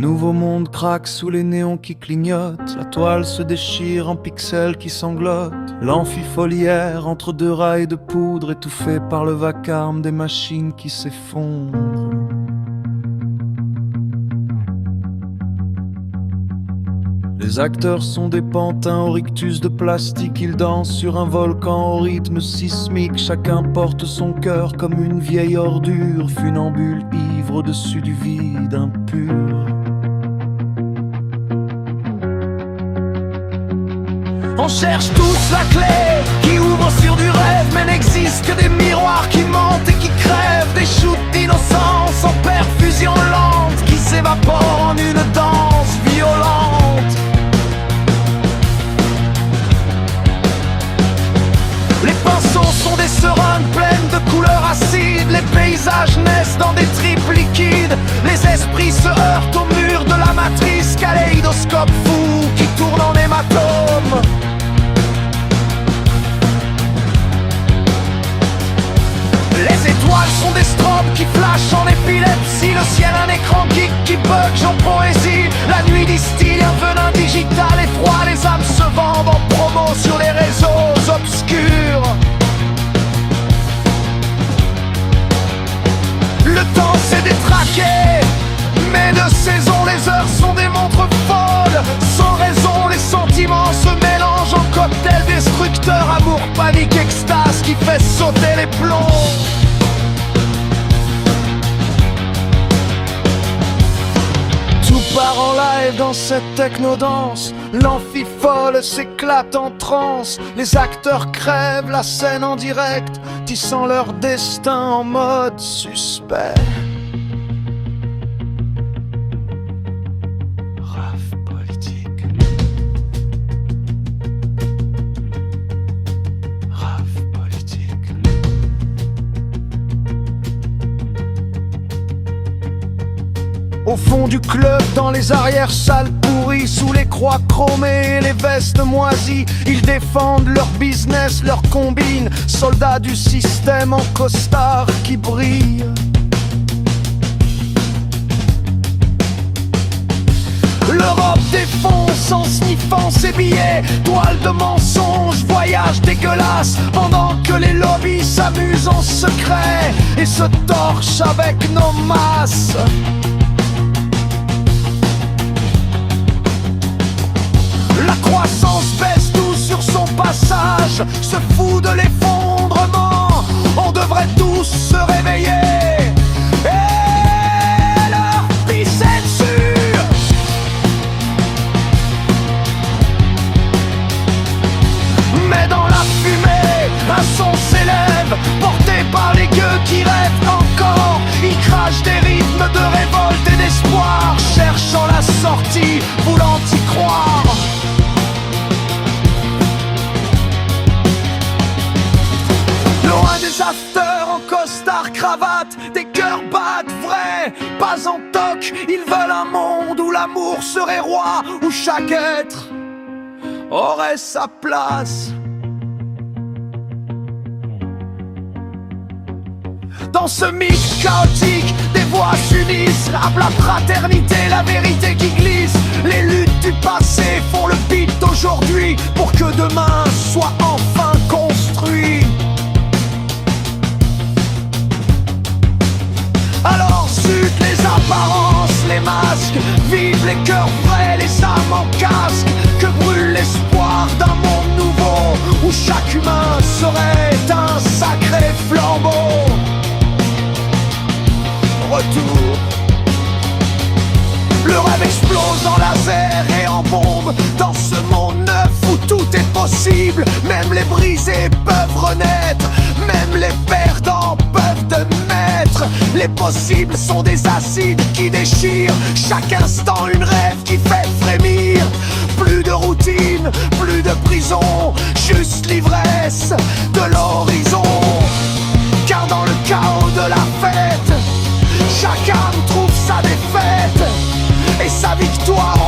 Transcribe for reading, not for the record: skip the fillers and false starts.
nouveau monde craque sous les néons qui clignotent. La toile se déchire en pixels qui sanglotent. L'amphifoliaire entre deux rails de poudre, étouffé par le vacarme des machines qui s'effondrent. Les acteurs sont des pantins au rictus de plastique. Ils dansent sur un volcan au rythme sismique. Chacun porte son cœur comme une vieille ordure, funambule ivre au-dessus du vide impur. On cherche tous la clé qui ouvre sur du rêve, mais n'existe que des miroirs qui mentent et qui crèvent. Des shoots d'innocence en perfusion lente qui s'évaporent en une danse violente. Les pinceaux sont des seringues pleines de couleurs acides. Les paysages naissent dans des tripes liquides. Les esprits se heurtent au mur de la matrice. Kaléidoscope fou qui tourne en hématome. Les étoiles sont des strobes qui flashent en épilepsie. Le ciel un écran geek qui bug en poésie. La nuit distille un venin digital et froid. Les âmes se vendent en promo sur les réseaux obscurs. Le temps s'est détraqué, mais de saison les heures sont des montres folles. Sans raison les sentiments se mélangent en cocktail destructeur. Amour, panique, extase qui fait sauter les plombs. Tout part en live dans cette techno-danse. L'amphifole s'éclate en transe. Les acteurs crèvent la scène en direct, tissant leur destin en mode suspect. Rave politique. Rave politique. Au fond du club, dans les arrières-salles pourries, sous les croix chromées et les vestes moisies, ils défendent leur business, leur combine. Soldats du système en costard qui brillent. L'Europe défonce en sniffant ses billets. Toile de mensonges, voyage dégueulasse, pendant que les lobbies s'amusent en secret et se torchent avec nos masses. La croissance baisse tout sur son passage, se fout de l'effondrement. On devrait tous se réveiller et leur pisser dessus. Mais dans la fumée, un son s'élève, porté par les gueux qui rêvent encore. Ils crachent des rythmes de révolte et d'espoir, cherchant la sortie, voulant y croire. Loin des afters en costard cravate, des cœurs battent vrais, pas en toc. Ils veulent un monde où l'amour serait roi, où chaque être aurait sa place. Dans ce mix chaotique, des voix s'unissent, rappent la fraternité, la vérité qui glisse. Les luttes du passé font le beat d'aujourd'hui, pour que demain soit enfin construit. Alors zut les apparences, les masques, vivent les cœurs vrais, les âmes en casque. Que brûle l'espoir d'un monde nouveau, où chaque humain serait un sacré flambeau. Retour. Le rêve explose en laser et en bombe, dans ce monde neuf où tout est possible. Même les brisés peuvent renaître, même les perdants peuvent admettre. Les possibles sont des acides qui déchirent, chaque instant une rêve qui fait frémir. Plus de routine, plus de prison, juste l'ivresse de l'horizon. Car dans le chaos de la fête, chaque âme trouve sa défaite et sa victoire